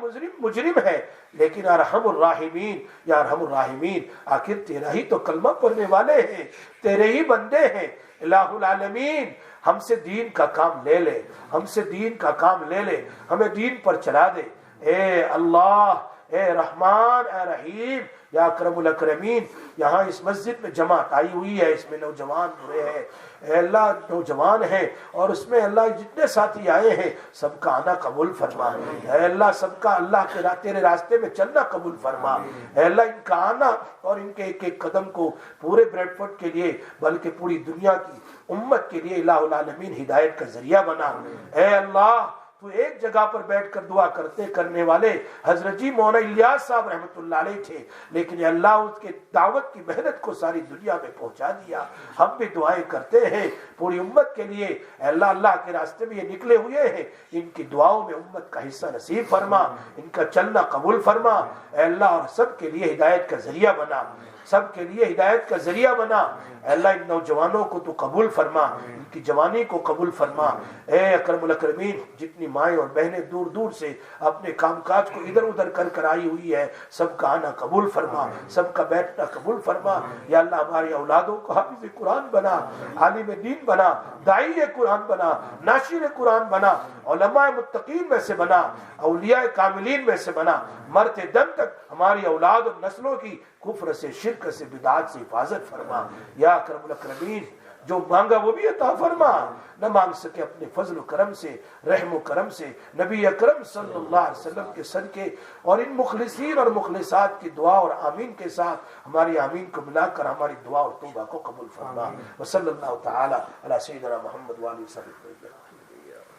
مجرم ہیں، لیکن ارحم الراحمین یا ارحم الراحمین آخر تیرا ہی تو کلمہ پڑھنے والے ہیں، تیرے ہی بندے ہیں۔ الہ العالمین ہم سے دین کا کام لے لے، ہم سے دین کا کام لے لے، ہمیں دین پر چلا دے۔ اے اللہ، اے رحمان، اے رحیم، یا اکرم الاکرمین یہاں اس مسجد میں جماعت آئی ہوئی ہے، اس میں نوجوان ہوئے ہیں، اے اللہ نوجوان ہیں، اور اس میں اللہ جتنے ساتھی آئے ہیں سب کا آنا قبول فرما۔ اے اللہ سب کا اللہ کے تیرے راستے میں چلنا قبول فرما۔ اے اللہ ان کا آنا اور ان کے ایک ایک قدم کو پورے بریڈ فورڈ کے لیے بلکہ پوری دنیا کی امت کے لیے الہ العالمین ہدایت کا ذریعہ بنا۔ اے اللہ تو ایک جگہ پر بیٹھ کر دعا کرنے والے حضرت جی مولانا الیاس صاحب رحمۃ اللہ علیہ تھے، لیکن اللہ اس کے دعوت کی محنت کو ساری دنیا میں پہنچا دیا۔ ہم بھی دعائیں کرتے ہیں پوری امت کے لیے، اے اللہ اللہ کے راستے میں یہ نکلے ہوئے ہیں، ان کی دعاؤں میں امت کا حصہ نصیب فرما، ان کا چلنا قبول فرما۔ اے اللہ اور سب کے لیے ہدایت کا ذریعہ بنا، سب کے لیے ہدایت کا ذریعہ بنا۔ اے اللہ ان نوجوانوں کو تو قبول فرما، ان کی جوانی کو قبول فرما۔ اے اکرم الاکرمین جتنی جتنی مائیں اور بہنیں دور دور سے اپنے کام کاج کو ادھر ادھر کر آئی ہوئی ہے، سب کا آنا قبول فرما، سب کا بیٹھنا قبول فرما۔ یا اللہ ہماری اولادوں کو حافظ قرآن بنا، عالم دین بنا، داعی قرآن بنا، ناشر قرآن بنا، علماء متقین میں سے بنا، اولیاء کاملین میں سے بنا۔ مرتے دم تک ہماری اولاد اور نسلوں کی کفر سے، شرک سے، بدعات سے حفاظت فرما۔ یا اکرم الاکرمین، جو مانگا وہ بھی عطا فرما، نہ مانگ سکے اپنے فضل و کرم سے، رحم و کرم سے، نبی اکرم صلی اللہ علیہ وسلم کے صدقے اور ان مخلصین اور مخلصات کی دعا اور آمین کے ساتھ ہماری آمین کو ملا کر ہماری دعا اور توبہ کو قبول فرما۔ وصلی اللہ تعالی علی سیدنا محمد وآلہ وصحبہ۔